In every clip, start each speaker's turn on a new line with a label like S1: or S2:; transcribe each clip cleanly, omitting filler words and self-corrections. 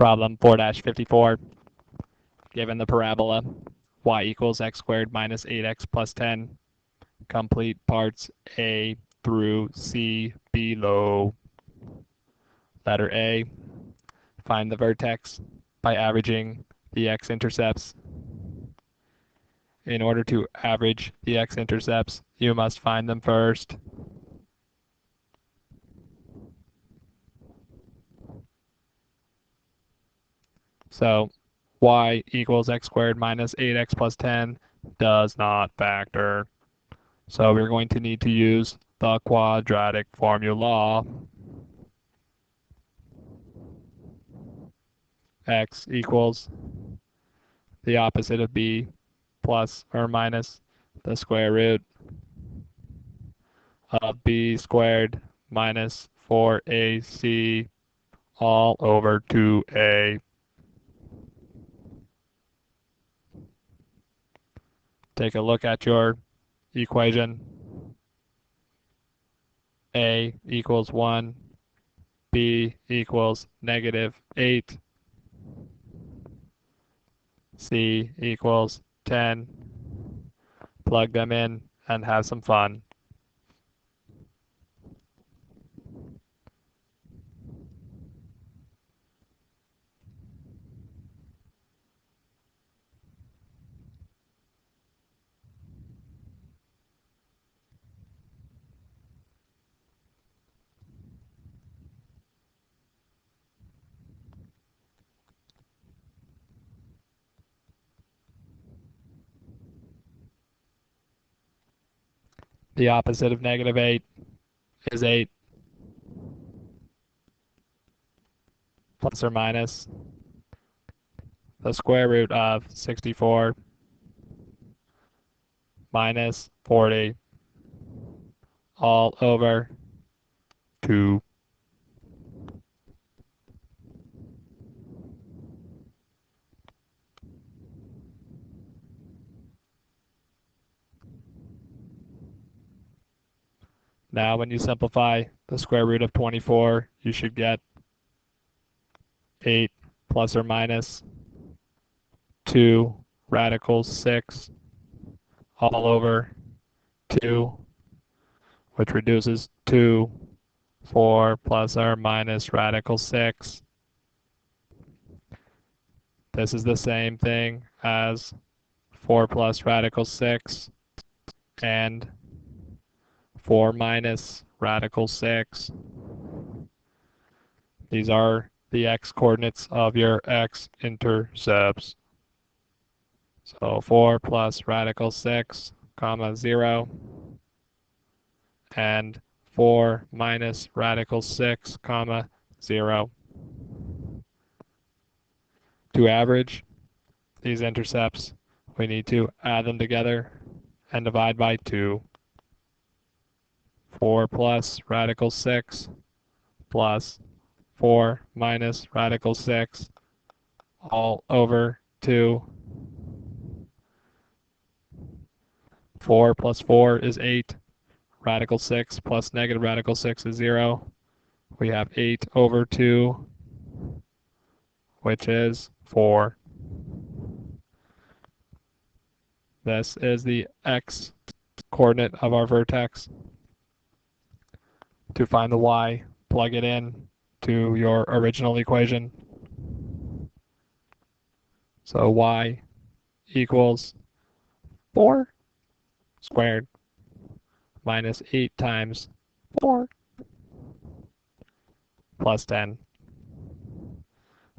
S1: Problem 4-54. Given the parabola y equals x squared minus 8x plus 10, complete parts A through C below. Letter A, find the vertex by averaging the x-intercepts. In order to average the x-intercepts, you must find them first. So y equals x squared minus 8x plus 10 does not factor. So we're going to need to use the quadratic formula. X equals the opposite of b plus or minus the square root of b squared minus 4ac all over 2a. Take a look at your equation. A equals 1, b equals -8, c equals 10. Plug them in and have some fun. The opposite of -8 is 8, plus or minus the square root of 64 minus 40 all over 2. Now when you simplify the square root of 24, you should get 8 plus or minus 2 radical 6 all over 2, which reduces to 4 plus or minus radical 6. This is the same thing as 4 plus radical 6 and 4 minus radical 6. These are the x-coordinates of your x-intercepts. So 4 plus radical 6, comma 0, and 4 minus radical 6, comma 0. To average these intercepts, we need to add them together and divide by 2. 4 plus radical 6 plus 4 minus radical 6 all over 2. 4 plus 4 is 8. Radical 6 plus negative radical 6 is 0. We have 8 over 2, which is 4. This is the x-coordinate of our vertex. To find the y, plug it in to your original equation. So y equals 4 squared minus 8 times 4 plus 10.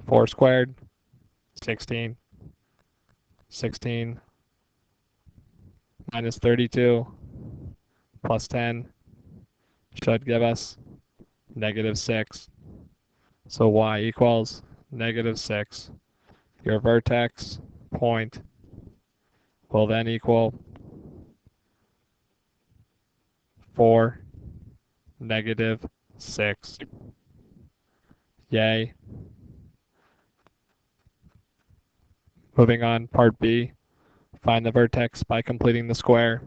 S1: 4 squared, 16. 16 minus 32 plus 10 should give us -6. So y equals -6. Your vertex point will then equal 4, -6. Yay. Moving on, part B. Find the vertex by completing the square.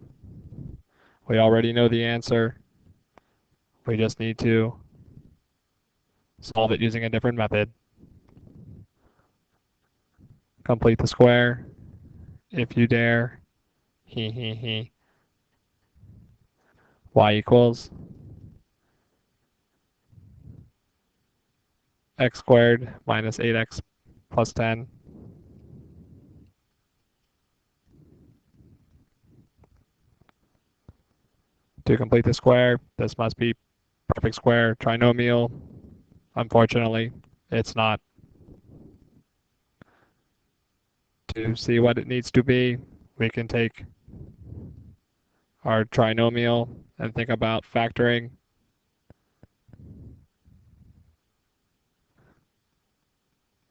S1: We already know the answer. We just need to solve it using a different method. Complete the square, if you dare. He, he. Y equals x squared minus 8x plus 10. To complete the square, this must be perfect square trinomial. Unfortunately, it's not. To see what it needs to be, we can take our trinomial and think about factoring.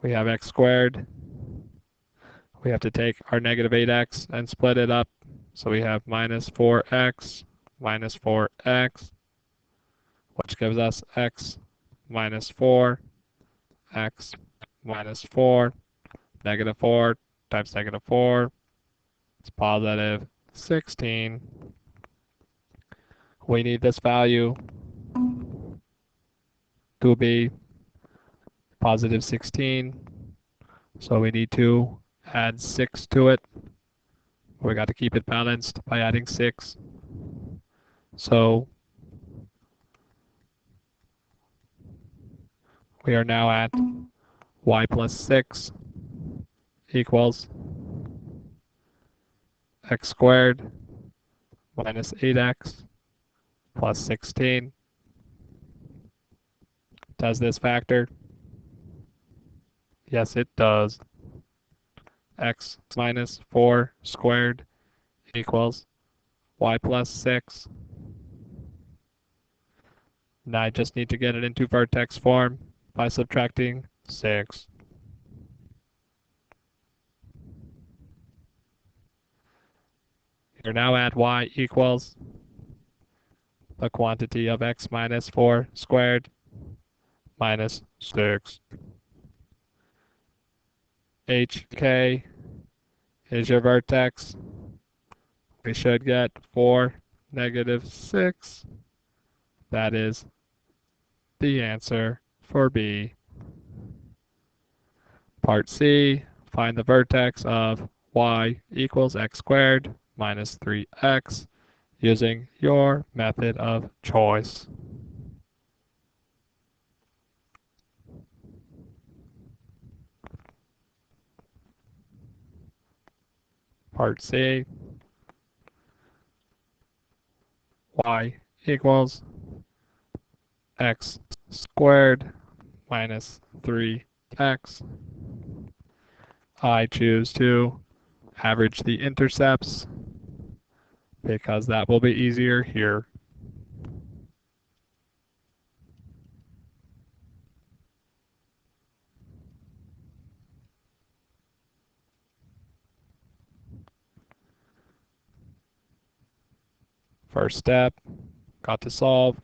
S1: We have x squared. We have to take our negative 8x and split it up. So we have minus 4x minus 4x, which gives us x minus 4, x minus 4, negative 4 times negative 4. It's positive 16. We need this value to be positive 16. So we need to add 6 to it. We got to keep it balanced by adding 6. So we are now at y plus 6 equals x squared minus 8x plus 16. Does this factor? Yes, it does. X minus 4 squared equals y plus 6. Now I just need to get it into vertex form by subtracting 6. You're now at y equals the quantity of x minus 4 squared minus 6. HK is your vertex. We should get 4, negative 6. That is the answer for B. Part C, find the vertex of y equals x squared minus 3x using your method of choice. Part C, y equals x squared minus 3x. I choose to average the intercepts because that will be easier here. First step, got to solve.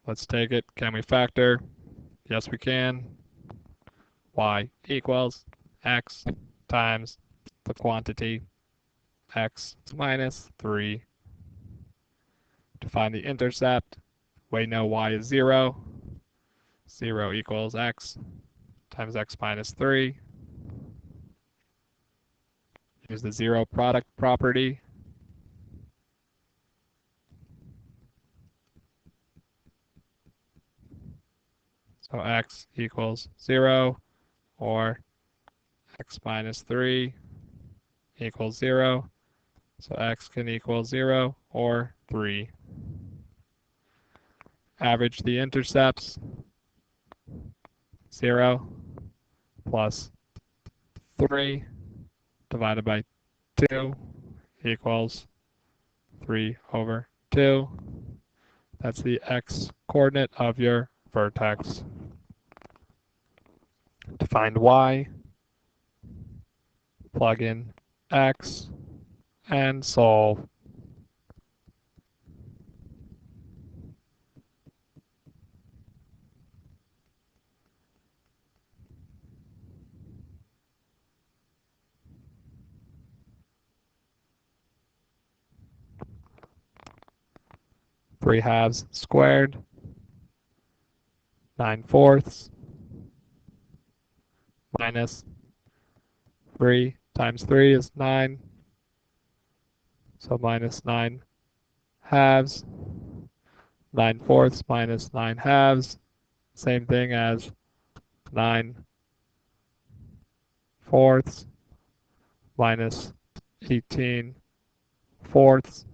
S1: Let's take it. Can we factor? Yes, we can. Y equals x times the quantity x minus 3. To find the intercept, we know y is 0. 0 equals x times x minus 3. Use the zero product property. So x equals 0 or x minus 3 equals 0. So x can equal 0 or 3. Average the intercepts. 0 plus 3 divided by 2 equals 3 over 2. That's the x coordinate of your vertex. To find y, plug in x and solve. Three halves squared, 9/4 minus 3 times 3 is 9. So minus 9 halves. 9 fourths minus 9 halves. Same thing as 9 fourths minus 18 fourths,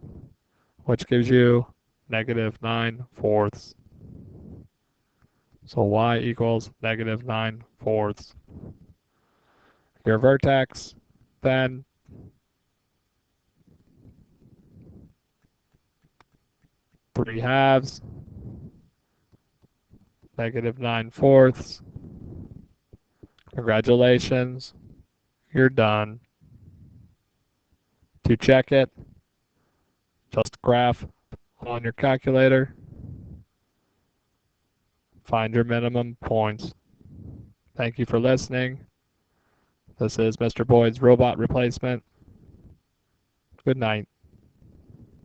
S1: which gives you negative 9 fourths. So y equals negative 9 fourths. Your vertex, then three halves, negative 9 fourths. Congratulations, you're done. To check it, just graph on your calculator, find your minimum points. Thank you for listening. This is Mr. Boyd's robot replacement. Good night.